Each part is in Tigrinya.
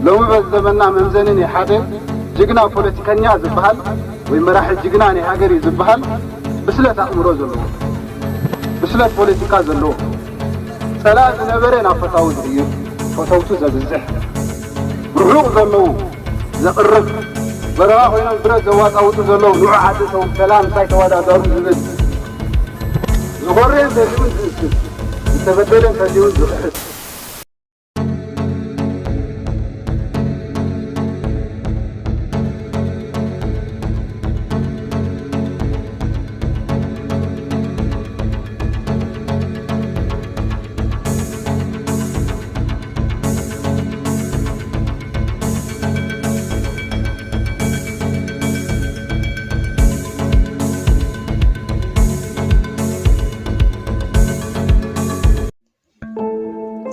لو بزمنا ممزنني حدا جغنا بوليتيكانيا زبحال وي مراحل جغنا ني هاغري زبحال بسلات امرو زلو بسلات بوليتيكا زلو سلام نبرنا فتاو زيو فتاوتو زبزح روح زلو زقرب برا وين برد زواطاوتو زلو نوع عدسو سلام ساي توادادرو زبل زغورين زيون تبدلن فديو زخت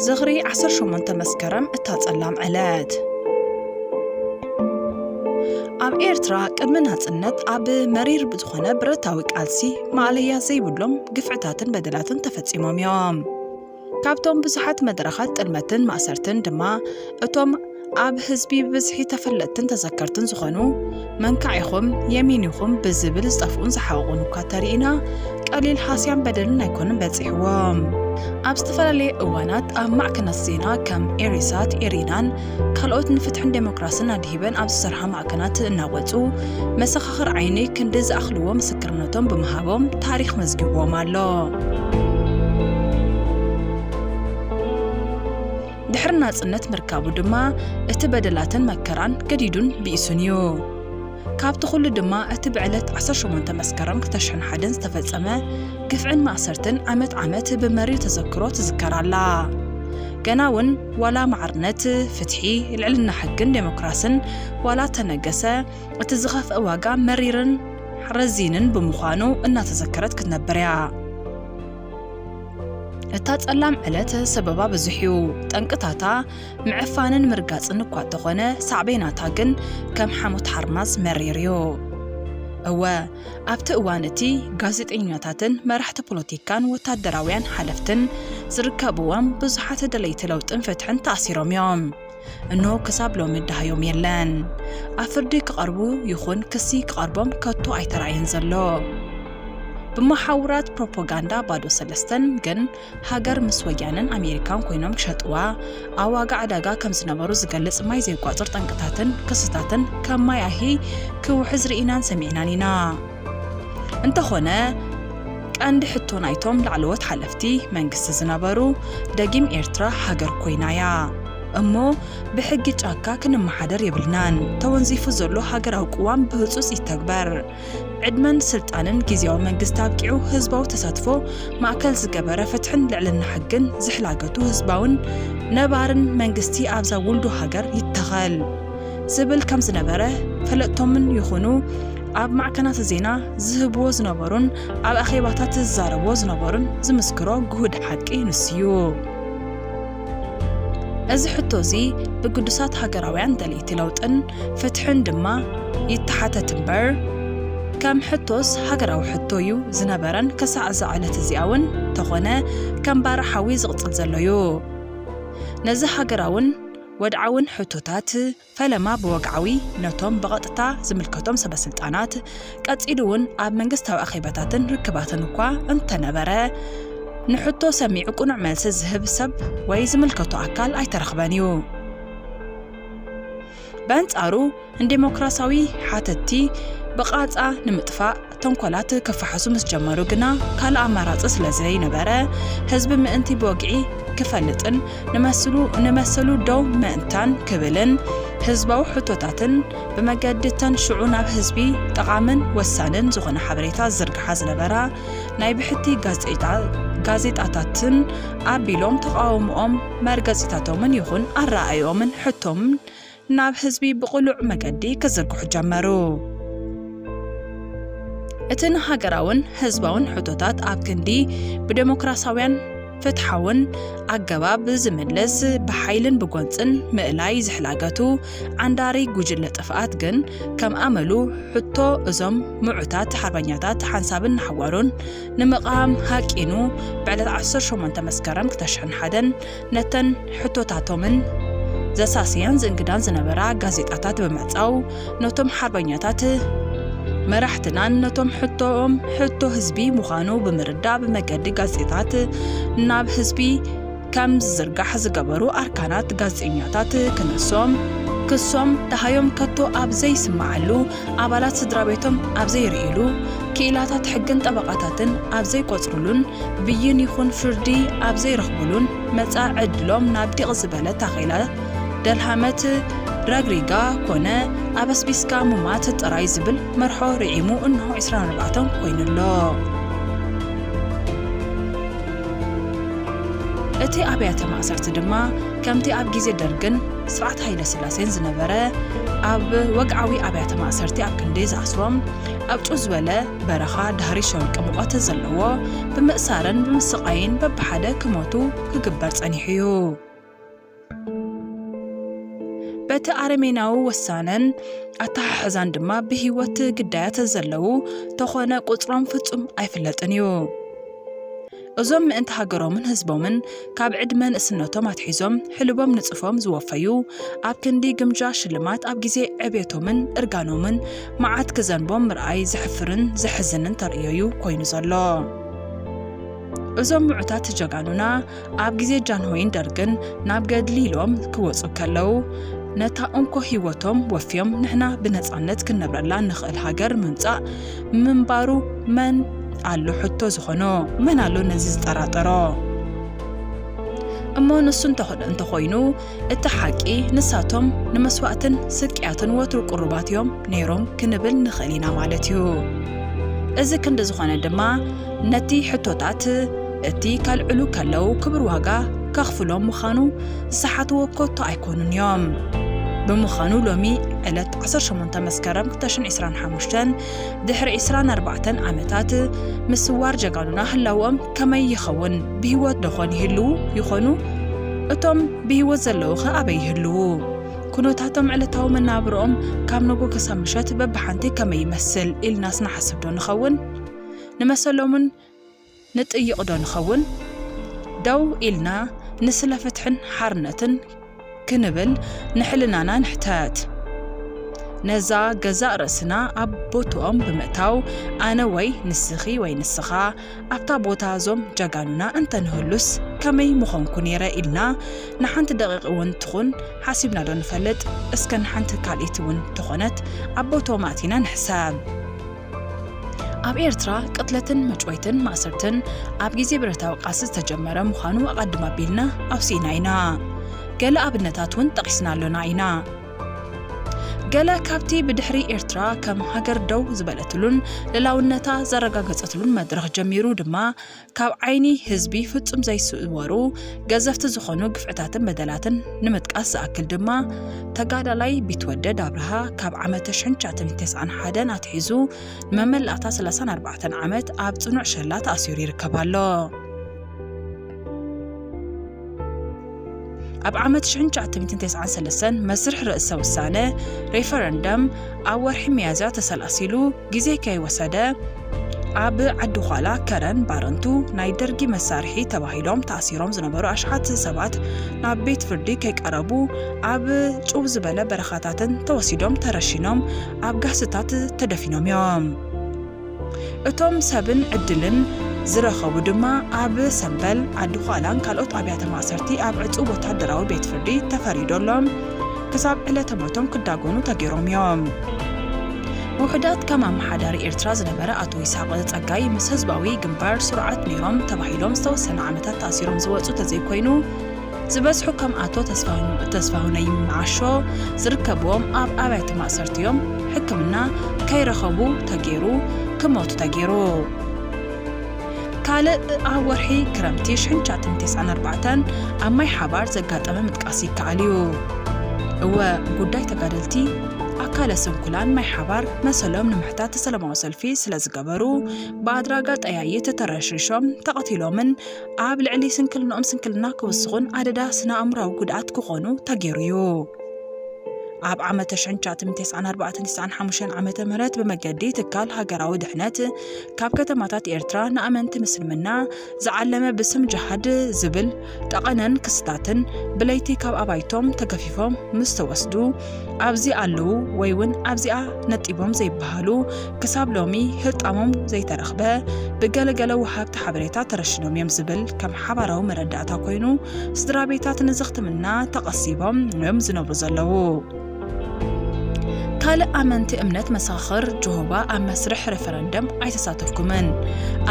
زغري 18 مسكرم እታጸላም ዕለት ኣብ ኤርትራ ቅድሚ ናጽነት ኣብ መሪር ብዝኾነ ብረታዊ ቃልሲ ማዕለያ ዘይብሎም ግፍዕታትን በደላትን ተፈጺሞም እዮም ካብቶም ብዙሓት መድረኻት ጥልመትን ማእሰርትን ድማ እቶም ኣብ ህዝቢ ብዝሒ ተፈለጥትን ተዘከርትን ዝኾኑ መንካዒኹም የሚኒኹም ብዝብል ዝጠፍኡን ዝሓወቑን እኳ ተሪኢና ቀሊል ሓስያን በደልን ኣይኮኑን በፂሕዎም ኣብ ዝተፈላለየ እዋናት ኣብ ማዕከናት ዜና ከም ኤሪሳት ኤሪናን ካልኦት ንፍትሕን ዴሞክራሲን ኣድሂበን ኣብ ዝሰርሓ ማዕከናት እናወፁ መሰኻኽር ዓይኒ ክንዲ ዝኣኽልዎ ምስክርነቶም ብምሃቦም ታሪክ መዝጊቦም ኣሎ ድሕሪ ናጽነት ምርካቡ ድማ እቲ በደላትን መከራን ገዲዱን ብኢሱን እዩ ካብቲ ኩሉ ድማ እቲ ብዕለት 18 መስከረም 2001 ዝተፈጸመ ግፍዕን ማእሰርትን ዓመት ብመሪር ተዘክሮ ትዝከራላ ገና እውን ዋላ ማዕርነት ፍትሒ ልዕልና ሕግን ዴሞክራሲን ዋላ ተነገሰ እቲ ዝኸፍአ ዋጋ መሪርን ረዚንን ብምዃኑ እናተዘከረት ክትነብር እያ እታ ጸላም ዕለት ሰበባ ብዙሕዩ ጠንቅታታ ምዕፋንን ምርጋጽን እኳ ተኾነ ሳዕቤናታ ግን ከም ሓሙት ሓርማዝ መሪርዮ እወ ኣብቲ እዋን እቲ ጋዜጠኛታትን መራሕቲ ፖለቲካን ወታደራውያን ሓለፍትን ዝርከብዎም ብዙሓት ደለይቲ ለውጥን ፍትሕን ተኣሲሮም እዮም እኖ ክሳብ ሎሚ ዳሃዮም የለን ኣብ ፍርዲ ክቐርቡ ይኹን ክሲ ክቐርቦም ከቶ ኣይተራእየን ዘሎ بمحاورات بروباغندا بادو سلستن ግን ሃገር ምስ ወያነን ኣሜሪካን ኮይኖም ክሸጥዋ ኣዋጋ ዕዳጋ ከም ዝነበሩ ዝገልጽ ማይ ዘይቋጽር ጠንቅታትን ክስታትን ከም ማያሂ ክውሕዝ ርኢናን ሰሚዕናን ኢና እንተኾነ ቀንዲ ሕቶ ናይቶም ላዕለዎት ሓለፍቲ መንግስቲ ዝነበሩ ደጊም ኤርትራ ሃገር ኮይናያ እሞ ብሕጊ ጫካ ክንመሓደር የብልናን ተወንዚፉ ዘሎ ሃገራዊ ቅዋም ብህጹጽ ይተግበር ዕድመን ስልጣንን ጊዜያዊ መንግስት ኣብቂዑ ህዝባዊ ተሳትፎ ማእከል ዝገበረ ፍትሕን ልዕልና ሕግን ዝሕላገቱ ህዝባውን ነባርን መንግስቲ ኣብዛ ውልዱ ሃገር ይተኸል ዝብል ከም ዝነበረ ፈለጥቶምን ይኹኑ ኣብ ማዕከናት ዜና ዝህብዎ ዝነበሩን ኣብ ኣኼባታት ዝዛረብዎ ዝነበሩን ዝምስክሮ ግሁድ ሓቂ ንስዩ እዚ ሕቶዚ ብቅዱሳት ሃገራውያን ደለይቲ ለውጥን ፍትሕን ድማ ይተሓተት እምበር ከም ሕቶስ ሃገራዊ ሕቶዩ ዝነበረን ከሳዕ ዝዓለት እዚኣውን ተኾነ ከም ባራሓዊ ዝቕጽል ዘለዩ ነዚ ሃገራውን ወድዓውን ሕቶታት ፈለማ ብወግዓዊ ነቶም በቐጥታ ዝምልከቶም ሰበስልጣናት ቀጺሉውን ኣብ መንግስታዊ ኣኼባታትን ርክባትን እኳ እንተነበረ ንሕቶ ሰሚዑ ቁኑዕ መልሲ ዝህብ ሰብ ወይ ዝምልከቶ ኣካል ኣይተረኽበን እዩ በንጻሩ ንዴሞክራሲያዊ ሓተቲ ብቓጻ ንምጥፋእ ተንኮላት ከፈሓሱ ምስ ጀመሩ ግና ካልእ ኣማራጺ ስለዘይነበረ ህዝቢ ምእንቲ ብወግዒ ክፈልጥን ንመሰሉ ደው ምእንታን ክብልን ህዝባዊ ሕቶታትን ብመገዲ ተንሽዑ ናብ ህዝቢ ጠቓምን ወሳንን ዝኾነ ሓበሬታ ዝርግሓ ዝነበራ ናይ ብሕቲ ጋዜጣታትን ኣቢሎም ተቃውሞኦም መርገጺታቶምን ይኹን ኣረኣዮምን ሕቶምን ናብ ህዝቢ ብቕሉዕ መገዲ ክዝርግሑ ጀመሩ እቲ ንሃገራውን ህዝባውን ሕቶታት ኣብ ክንዲ ብዴሞክራሲያውያን ፍትሓውን ኣገባብ ዝምለስ ብሓይልን ብጎንፅን ምእላይ ዝሕላገቱ ዓንዳሪ ጉጅለ ጥፍኣት ግን ከም ኣመሉ ሕቶ እዞም ሙዑታት ሓርበኛታት ሓንሳብን ሓዋሩን ንምቓም ሃቂኑ ብዕለት 18 መስከረም 2001 ነተን ሕቶታቶምን ዘሳስያን ዝንግዳን ዝነበራ ጋዜጣታት በመጻው ነቶም ሓርበኛታት መራሕትናን ነቶም ሕቶ ህዝቢ ምዃኑ ብምርዳእ በመገዲ ጋዜጣታት ናብ ህዝቢ ከም ዝርጋሕ ዝገበሩ አርካናት ጋዜጠኛታት ክሶም ተሃዮም ከቶ ኣብ ዘይስማዓሉ ኣባላት ስድራቤቶም ኣብ ዘይርእሉ ክኢላታት ሕግን ጠበቃታትን ኣብ ዘይቆጽሩሉን ብይን ይኹን ፍርዲ ኣብ ዘይረኽቡሉን መጻዕ ዕድሎም ናብ ዲቕ ዝበለ ታኺላ ደልሃመት ረግሪጋ ኮነ ኣበስቢስካ ሙማት ጥራይ ዝብል መርሖ ርዒሙ እንሆ 24 ኮይኑሎ እቲ ኣብያተ ማእሰርቲ ድማ ከምቲ ኣብ ግዜ ደርግን ስርዓት ሃይለ ስላሴን ዝነበረ ኣብ ወግዓዊ ኣብያተ ማእሰርቲ ኣብ ክንዴ ዝኣስሮም ኣብ ጩ ዝበለ በረኻ ድሕሪ ሸውቂ ሙቐት ዘለዎ ብምእሳርን ብምስቃይን በብሓደ ክሞቱ ክግበር ጸኒሑ እዩ በቲ ኣረሜናዊ ወሳነን ኣተሓሕዛን ድማ ብሂወት ግዳያት ዘለው ተኾነ ቁጽሮም ፍጹም ኣይፍለጥን እዩ እዞም ምእንቲ ሃገሮምን ህዝቦምን ካብ ዕድመን እስነቶም ኣትሒዞም ሕልቦም ንጽፎም ዝወፈዩ ኣብ ክንዲ ግምጃ ሽልማት ኣብ ግዜ ዕቤቶምን እርጋኖምን መዓት ክዘንቦም ምርኣይ ዝሕፍርን ዝሕዝንን ተርእዩ ኮይኑ ዘሎ እዞም ምዑታት ጀጋኑና ኣብ ግዜ ጃንሆይን ደርግን ናብ ገድሊ ኢሎም ክወጹ ከለው ነታ እንኮ ህይወቶም ወፍዮም ንሕና ብነጻነት ክንነብረላ ንኽእል ሃገር ምምጻእ ምንባሩ መን አሎ ሕቶ ዝኾኖ መን አሎ ነዚ ዝጠራጠሮ እሞ ንሱን እንተኾይኑ እቲ ሓቂ ንሳቶም ንመስዋዕትን ስቅያትን ወትሩ ቁርባት እዮም ነይሮም ክንብል ንኽእል ኢና ማለት እዩ እዚ ክንዲ ዝኾነ ድማ ነቲ ሕቶታት እቲ ካልዕሉ ከለው ክብር ዋጋ ከኽፍሎም ምዃኑ ዝሰሓትዎ ኮቶ ኣይኮኑን እዮም ብምዃኑ ሎሚ ዕለት 18 መስከረም 2025 ድሕሪ 24 ዓመታት ምስዋር ጀጋኑና ህላዎም ከመይ ይኸውን ብሂወት ደኾን ይኾኑ እቶም ብሂወት ዘለዉ ኣበይ ይህልው ኩነታቶም ዕለታዊ መናብሮኦም ካብ ነጎ ክሳብ ምሸት በብሓንቲ ከመይ ይመስል ኢልናስ ንሓስብ ዶ ንኸውን ንመሰሎምን ንጥይቕ ዶ ንኸውን ደው ኢልና ንስለ ፍትሕን ሓርነትን ክንብል ንሕልናና ንሕተት ነዛ ገዛእ ርእስና ኣብ ቦትኦም ብምእታው ኣነ ወይ ንስኺ ወይ ንስኻ ኣብታ ቦታ ዞም ጀጋኑና እንተንህሉስ ከመይ ምኾንኩ ነይረ ኢልና ንሓንቲ ደቂቕ እውን ትኹን ሓሲብና ዶ ንፈልጥ እስከ ንሓንቲ ካልኢት እውን ትኾነት ኣብ ቦትኦም ኣቲና ንሕሳብ ኣብ ኤርትራ ቅትለትን መጭወይትን ማእሰርትን ኣብ ግዜ ብረታዊ ቃልሲ ዝተጀመረ ምዃኑ ኣቐድማ ኣቢልና ኣውሲእና ኢና ገለ ኣብነታት እውን ጠቂስና ኣለና ኢና ገለ ካብቲ ብድሕሪ ኤርትራ ከም ሃገር ደው ዝበለትሉን ልላውነታ ዘረጋገፀትሉን መድረኽ ጀሚሩ ድማ ካብ ዓይኒ ህዝቢ ፍጹም ዘይስወሩ ገዘፍቲ ዝኾኑ ግፍዕታትን በደላትን ንምጥቃስ ዝኣክል ድማ ተጋዳላይ ቢትወደድ ኣብርሃ ካብ ዓመተ 1991 ኣትሒዙ ንመመላእታ 34 ዓመት ኣብ ጽኑዕ ሸላ ተኣሲሩ ይርከብ ኣሎ ኣብ ዓመት 1993 መስርሕ ርእሰ ውሳነ ሬፈረንደም ኣብ ወርሒ ሚያዝያ ተሰላሲሉ ግዜ ከይወሰደ ኣብ ዓዲ ኋላ ከረን ባረንቱ ናይ ደርጊ መሳርሒ ተባሂሎም ተኣሲሮም ዝነበሩ ኣሽሓት ሰባት ናብ ቤት ፍርዲ ከይቀረቡ ኣብ ጩብ ዝበለ በረኻታትን ተወሲዶም ተረሺኖም ኣብ ጋስታት ተደፊኖም እዮም እቶም ሰብን ዕድልን ዝረኸቡ ድማ ኣብ ሰንበል ዓዲ ኋላን ካልኦት ኣብያተ ማእሰርቲ ኣብ ዕጹብ ወታደራዊ ቤት ፍርዲ ተፈሪዶሎም ክሳብ ዕለተ ሞቶም ክዳጎኑ ተገይሮም እዮም ውሕዳት ከም ኣመሓዳሪ ኤርትራ ዝነበረ ኣቶ ይስሐቅ ጸጋይ ምስ ህዝባዊ ግንባር ስርዓት ነይሮም ተባሂሎም ዝተወሰነ ዓመታት ተኣሲሮም ዝወጹ ተዘይኮይኑ ዝበዝሑ ከም ኣቶ ተስፋሁነይ ማዓሾ ዝርከብዎም ኣብ ኣብያተ ማእሰርቲ እዮም ሕክምና ከይረኸቡ ተገይሩ ክሞቱ ተገይሩ ካልእ ኣብ ወርሒ ክረምቲ 1994 ኣብ ማይ ሓባር ዘጋጠመ ምጥቃስ ይከኣል እዩ እወ ጉዳይ ተጋደልቲ ኣካለ ስንኩላን ማይ ሓባር መሰሎም ንምሕታት ሰላማዊ ሰልፊ ስለ ዝገበሩ ብኣድራጋ ጠያይት ተረሽሾም ተቐቲሎምን ኣብ ልዕሊ ስንክልናኦም ስንክልና ክውስኹን ኣደዳ ስነ ኣእምሮዊ ጉድኣት ክኾኑ ተገይሩ እዩ ኣብ ዓመተ 1994-95 ዓመተ ምህረት በመገዲ ትካል ሃገራዊ ድሕነት ካብ ከተማታት ኤርትራ ንኣመንቲ ምስልምና ዝዓለመ ብስም ጅሃድ ዝብል ጠቐነን ክስታትን ብለይቲ ካብ ኣባይቶም ተገፊፎም ምስ ተወስዱ ኣብዚ ኣለው ወይ እውን ኣብዚኣ ነጢቦም ዘይበሃሉ ክሳብ ሎሚ ህጣሞም ዘይተረኽበ ብገለገለ ወሃብቲ ሓበሬታ ተረሽኖም እዮም ዝብል ከም ሓባራዊ መረዳእታ ኮይኑ ስድራ ቤታት ንዝኽትምና ተቐሲቦም እዮም ዝነብሩ ዘለው። ካልእ ኣመንቲ እምነት መሳኽር ጀሆባ ኣብ መስርሕ ሬፈረንደም ኣይተሳተፍኩምን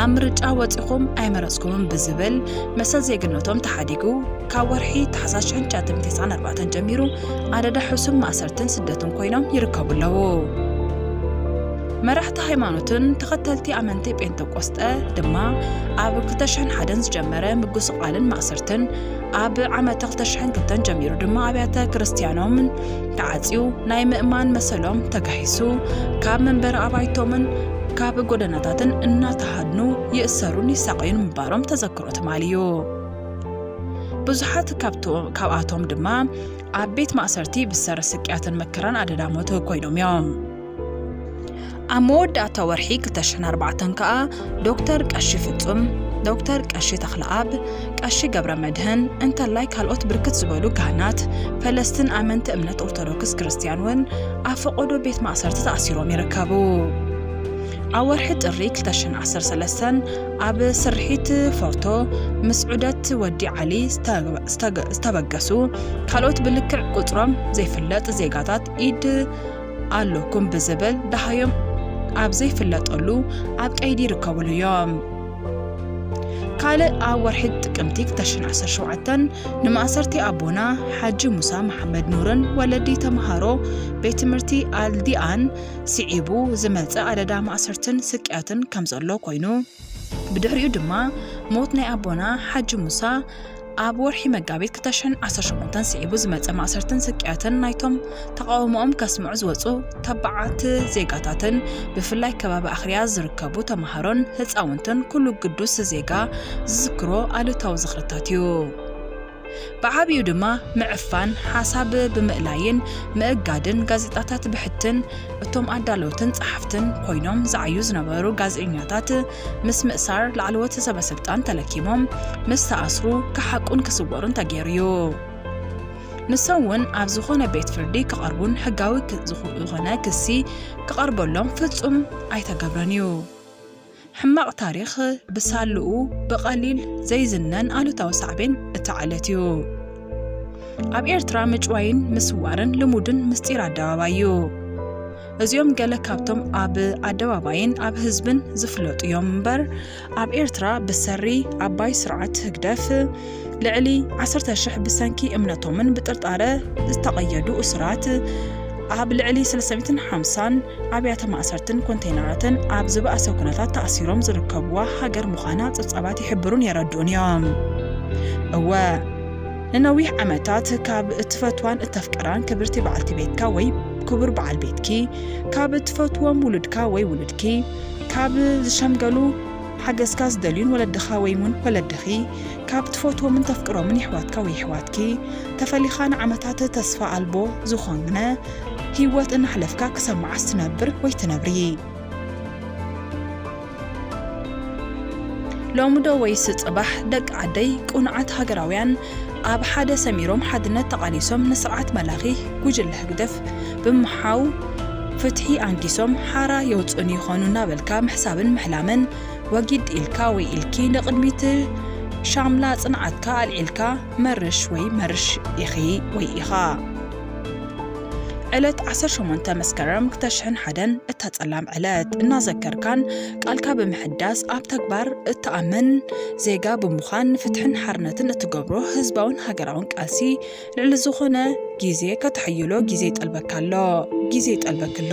ኣብ ምርጫ ወፂኹም ኣይመረፅኩምን ብዝብል መሰል ዜግነቶም ተሓዲጉ ካብ ወርሒ ታሕሳስ 1994 ጀሚሩ ኣደዳ ሕሱም ማእሰርትን ስደትን ኮይኖም ይርከቡ ኣለው። መራሕቲ ሃይማኖትን ተኸተልቲ ኣመንቲ ጴንጤቆስጠ ድማ ኣብ 2001 ዝጀመረ ምጉስቃልን ማእሰርትን ኣብ ዓመተ 2002 ጀሚሩ ድማ ኣብያተ ክርስቲያኖምን ተዓፅዩ ናይ ምእማን መሰሎም ተጋሂሱ ካብ መንበሪ ኣባይቶምን ካብ ጎደናታትን እናተሃድኑ ይእሰሩን ይሳቀዩን ምንባሮም ተዘክሮ ተማልዩ። ብዙሓት ካብኣቶም ድማ ኣብ ቤት ማእሰርቲ ብሰረ ስቅያትን መከራን ኣደዳሞት ኮይኖም እዮም። ኣብ መወዳእታ ወርሒ 2004 ከዓ ዶክተር ቀሺ ፍጹም፣ ዶክተር ቀሺ ተኽለኣብ፣ ቀሺ ገብረ መድህን እንተላይ ካልኦት ብርክት ዝበሉ ካህናት ፈለስትን ኣመንቲ እምነት ኦርቶዶክስ ክርስቲያን እውን ኣብ ፈቆዶ ቤት ማእሰርቲ ተኣሲሮም ይርከቡ። ኣብ ወርሒ ጥሪ 2013 ኣብ ስርሒት ፎርቶ ምስ ዑደት ወዲ ዓሊ ዝተበገሱ ካልኦት ብልክዕ ቁፅሮም ዘይፍለጥ ዜጋታት ኢድ ኣለኩም ብዝብል ዳሃዮም ኣብ ዘይፍለጠሉ ኣብ ቀይዲ ይርከቡሉ እዮም። ካልእ ኣብ ወርሒ ጥቅምቲ 2017 ንማእሰርቲ ኣቦና ሓጂ ሙሳ መሐመድ ኑርን ወለዲ ተምሃሮ ቤት ትምህርቲ ኣልዲኣን ሲዒቡ ዝመፀ ኣደዳ ማእሰርትን ስቅያትን ከም ዘሎ ኮይኑ ብድሕሪኡ ድማ ሞት ናይ ኣቦና ሓጂ ሙሳ ኣብ ወርሒ መጋቢት 2018 ሲዒቡ ዝመፀ ማእሰርትን ስቅያትን ናይቶም ተቃውሞኦም ከስምዑ ዝወፁ ተባዓት ዜጋታትን ብፍላይ ከባቢ ኣኽርያ ዝርከቡ ተምሃሮን ህፃውንትን ኩሉ ቅዱስ ዜጋ ዝዝክሮ ኣሉታዊ ዝኽርታት እዩ። ብዓብዩ ድማ ምዕፋን ሓሳብ ብምእላይን ምእጋድን ጋዜጣታት ብሕትን እቶም ኣዳለውትን ጸሓፍትን ኮይኖም ዝዓዩ ዝነበሩ ጋዜጠኛታት ምስ ምእሳር ላዕለዎት ሰበስልጣን ተለኪሞም ምስ ተኣስሩ ክሓቁን ክስወሩን ተገይሩ እዩ። ንሶም እውን ኣብ ዝኾነ ቤት ፍርዲ ክቐርቡን ሕጋዊ ዝኾነ ክሲ ክቐርበሎም ፍጹም ኣይተገብረን እዩ። ሕማቕ ታሪኽ ብሳልኡ ብቐሊል ዘይዝነን ኣሉታዊ ሳዕቤን እተዓለት እዩ። ኣብ ኤርትራ ምጭዋይን ምስዋርን ልሙድን ምስጢር ኣደባባይ እዩ። እዚኦም ገለ ካብቶም ኣብ ኣደባባይን ኣብ ህዝብን ዝፍለጡ እዮም እምበር ኣብ ኤርትራ ብሰሪ ኣባይ ስርዓት ህግደፍ ልዕሊ 10,000 ብሰንኪ እምነቶምን ብጥርጣረ ዝተቐየዱ እስራት ኣብ ልዕሊ 350 ኣብያተ ማእሰርትን ኮንቴይነራትን ኣብ ዝበኣሰ ኩነታት ተኣሲሮም ዝርከብዋ ሃገር ምዃና ፀብፃባት ይሕብሩን የረድኡን እዮም። እወ ንነዊሕ ዓመታት ካብ እትፈትዋን እተፍቅራን ክብርቲ በዓልቲ ቤትካ ወይ ክቡር በዓል ቤትኪ ካብ እትፈትዎም ውሉድካ ወይ ውሉድኪ ካብ ዝሸምገሉ ሓገዝካ ዝደልዩን ወለድኻ ወይ ውን ወለድኺ ካብ ትፈትዎምን ተፍቅሮምን ይሕዋትካ ወይ ይሕዋትኪ ተፈሊኻ ንዓመታት ተስፋ ኣልቦ ዝኾነ ህይወት እናሕለፍካ ክሰማዓስ ትነብር ወይ ትነብሪ ሎምዶ ወይስ ጽባሕ ደቂ ዓደይ ቁንዓት ሃገራውያን ኣብ ሓደ ሰሚሮም ሓድነት ተቃሊሶም ንስርዓት መላኺ ጉጅለ ህግደፍ ብምሓው ፍትሒ አንጊሶም ሓራ የውፅን ይኾኑ ናበልካ ምሕሳብን ምሕላምን ወጊድ ኢልካ ወይ ኢልኪ ንቅድሚት ሻምላ ጽንዓትካ አልዒልካ መርሽ ወይ መርሽ ኢኺ ወይ ኢኻ ዕለት 18 መስከረም 2001 እተጸላም ዕለት እናዘከርካን ቃልካ ብምሕዳስ ኣብ ተግባር እተኣመን ዜጋ ብምዃን ፍትሕን ሓርነትን እትገብሮ ህዝባውን ሃገራውን ቃልሲ ልዕሊ ዝኾነ ጊዜ ከተሕይሎ ጊዜ ይጠልበካሎ ጊዜ ይጠልበክሎ